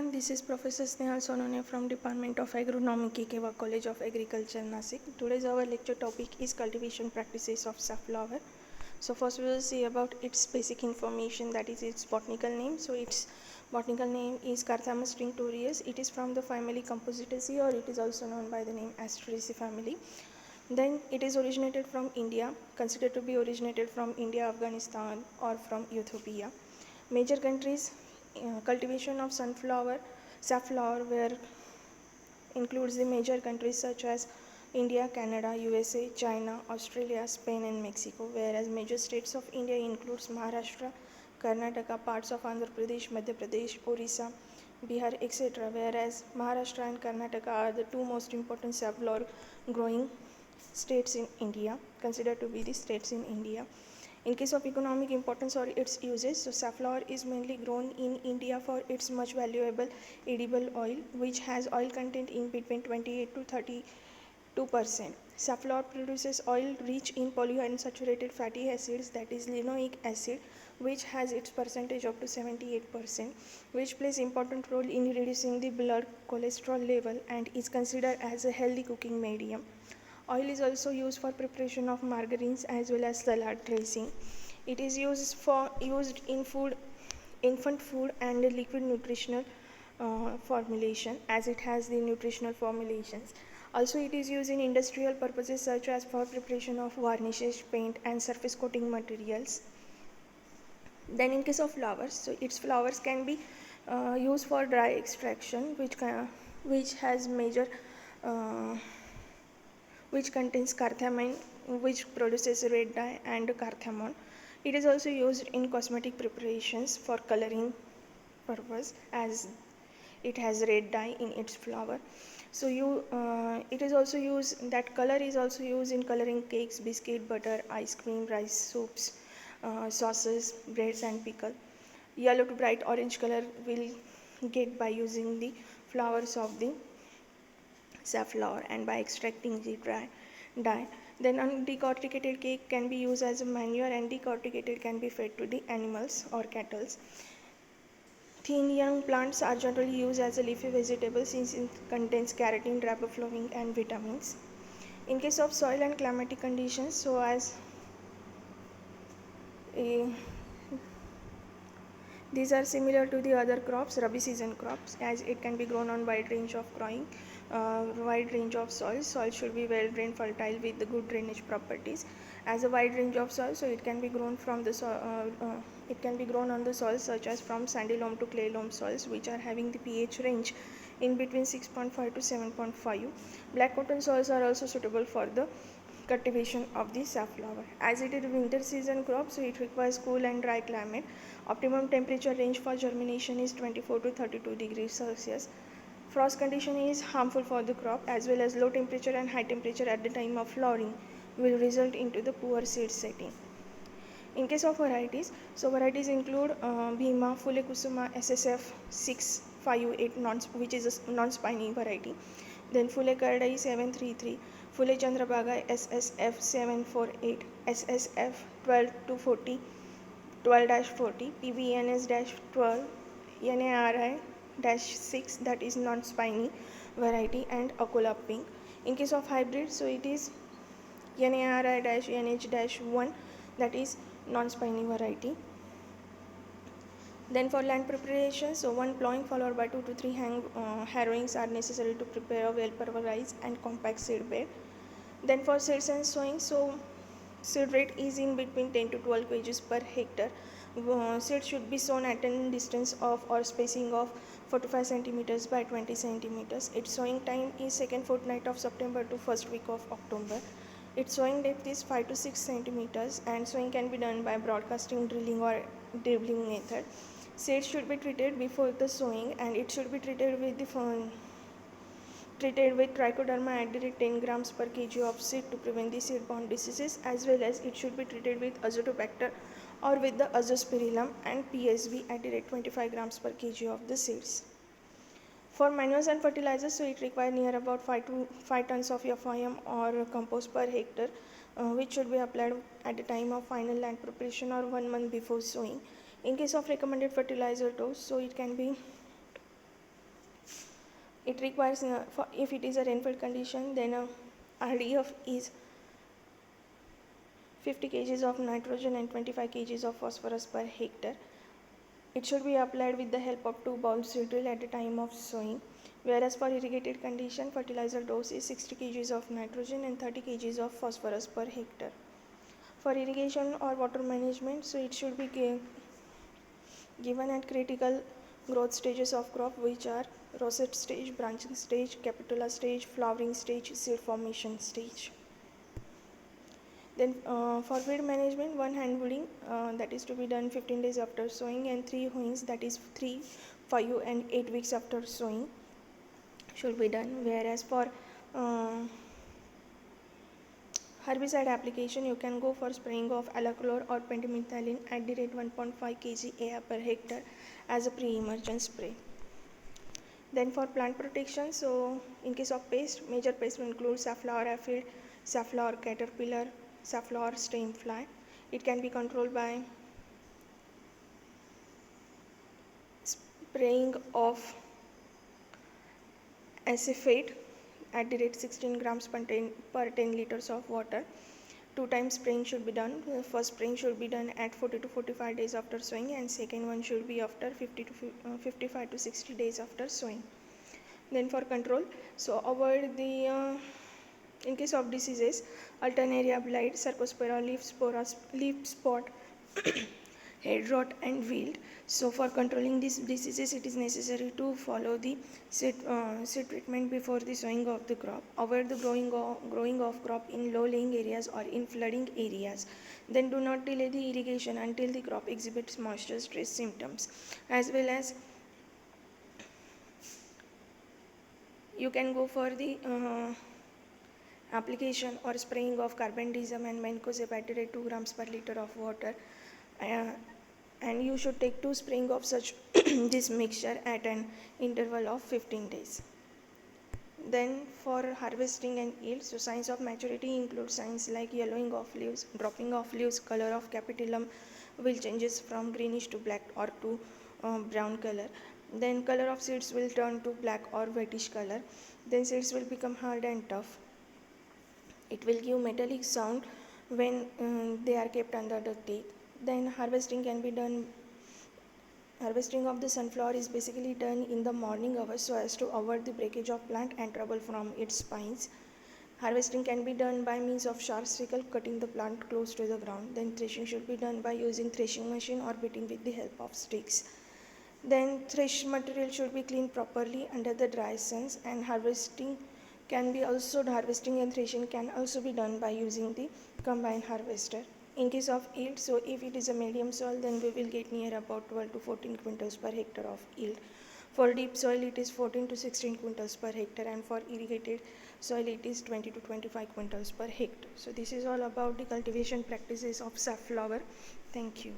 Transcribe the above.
This is Professor Snehal Sonone from Department of Agronomy, Kekewa College of Agriculture, Nasik. Today's our lecture topic is cultivation practices of safflower. So first we will see about its basic information, that is its botanical name. So its botanical name is Carthamus tinctorius. It is from the family Compositaceae, or it is also known by the name Asteraceae family. Then it is originated from India, considered to be originated from India, Afghanistan or from Ethiopia. Major countries cultivation of safflower where includes the major countries such as India, Canada, USA, China, Australia, Spain and Mexico, whereas major states of India includes Maharashtra, Karnataka, parts of Andhra Pradesh, Madhya Pradesh, Orissa, Bihar, etc., whereas Maharashtra and Karnataka are the two most important safflower growing states in India, considered to be the states in India. In case of economic importance or its uses, so safflower is mainly grown in India for its much valuable edible oil, which has oil content in between 28 to 32%. Safflower produces oil rich in polyunsaturated fatty acids, that is linoleic acid, which has its percentage up to 78%, which plays important role in reducing the blood cholesterol level and is considered as a healthy cooking medium. Oil is also used for preparation of margarines as well as salad dressing. It is used in food, infant food and liquid nutritional formulation, as it has the nutritional formulations. Also, it is used in industrial purposes such as for preparation of varnishes, paint and surface coating materials. Then in case of flowers, so its flowers can be used for dry extraction, which has major uh, which contains carthamine, which produces red dye, and carthamone. It is also used in cosmetic preparations for coloring purpose, as it has red dye in its flower. So it is also used, that color is also used in coloring cakes, biscuit, butter, ice cream, rice, soups, sauces, breads and pickle. Yellow to bright orange color will get by using the flowers of the safflower and by extracting the dye. Then undecorticated cake can be used as a manure, and decorticated can be fed to the animals or cattle. Thin young plants are generally used as a leafy vegetable since it contains keratin, riboflavin and vitamins. In case of soil and climatic conditions, so as a these are similar to the other crops, rabi season crops, as it can be grown on wide range of soils. Soil should be well drained, fertile with the good drainage properties. As a wide range of soil, so it can be grown from the it can be grown on the soils such as from sandy loam to clay loam soils, which are having the pH range in between 6.5 to 7.5. Black cotton soils are also suitable for the cultivation of the safflower. As it is a winter season crop, so it requires cool and dry climate. Optimum temperature range for germination is 24 to 32 degrees Celsius. Frost condition is harmful for the crop, as well as low temperature and high temperature at the time of flowering will result into the poor seed setting. In case of varieties, so varieties include Bhima, Phule Kusuma, SSF 658, which is a non-spiny variety. Then Phule Kardai 733, Phule Chandrabhaga SSF 748, SSF 12 to 40, 12-40, PBNS-12, NARI-6, that is non-spiny variety, and Akola Pink. In case of hybrid, so it is NARI-NH-1, that is non-spiny variety. Then for land preparation, so one plowing followed by 2 to 3 harrowings are necessary to prepare a well pulverized and compact seed bed. Then for seeds and sowing, so seed rate is in between 10 to 12 kg per hectare. Seeds should be sown at a distance of or spacing of 45 centimeters by 20 centimeters. Its sowing time is second fortnight of September to first week of October. Its sowing depth is 5 to 6 centimeters, and sowing can be done by broadcasting, drilling or dribbling method. Seeds should be treated before the sowing, and it should be treated with trichoderma at the rate 10 grams per kg of seed to prevent the seed-borne diseases, as well as it should be treated with azotobacter or with the azospirillum and PSB at the rate 25 grams per kg of the seeds. For manures and fertilizers, so it requires near about 5 tons of FIM or compost per hectare, which should be applied at the time of final land preparation or 1 month before sowing. In case of recommended fertilizer dose, so it can be It requires, if it is a rainfall condition, then RDF is 50 kg of nitrogen and 25 kg of phosphorus per hectare. It should be applied with the help of 2 bowls seed drill at the time of sowing. Whereas for irrigated condition, fertilizer dose is 60 kg of nitrogen and 30 kg of phosphorus per hectare. For irrigation or water management, so it should be given at critical growth stages of crop, which are rosette stage, branching stage, capitula stage, flowering stage, seed formation stage. Then for weed management, one hand weeding that is to be done 15 days after sowing, and 3 hoeings that is 3, 5 and 8 weeks after sowing should be done. Whereas for herbicide application, you can go for spraying of alachlor or pendimethalin at the rate 1.5 kg AR per hectare as a pre-emergent spray. Then for plant protection, so in case of pest, major pests will include safflower aphid, safflower caterpillar, safflower stain fly. It can be controlled by spraying of acephate at the rate 16 grams per 10 liters of water. 2 times spraying should be done. First spraying should be done at 40 to 45 days after sowing, and second one should be after 55 to 60 days after sowing. Then for control, so avoid the in case of diseases, Alternaria blight, Cercospora leaf spot, head rot and wilt. So for controlling these diseases, it is necessary to follow the seed treatment before the sowing of the crop. Avoid the growing of crop in low laying areas or in flooding areas. Then do not delay the irrigation until the crop exhibits moisture stress symptoms. As well as you can go for the application or spraying of carbendazim and mancozeb at 2 grams per liter of water, and you should take 2 spraying of such this mixture at an interval of 15 days. Then for harvesting and yield, so signs of maturity include signs like yellowing of leaves, dropping of leaves, color of capitulum will changes from greenish to black or to brown color. Then color of seeds will turn to black or whitish color. Then seeds will become hard and tough. It will give metallic sound when they are kept under the teeth. Then harvesting of the sunflower is basically done in the morning hours so as to avoid the breakage of plant and trouble from its spines. Harvesting can be done by means of sharp sickle cutting the plant close to the ground. Then threshing should be done by using threshing machine or beating with the help of sticks. Then thresh material should be cleaned properly under the dry suns, and harvesting and threshing can also be done by using the combine harvester. In case of yield, so if it is a medium soil, then we will get near about 12 to 14 quintals per hectare of yield. For deep soil, it is 14 to 16 quintals per hectare, and for irrigated soil, it is 20 to 25 quintals per hectare. So this is all about the cultivation practices of safflower. Thank you.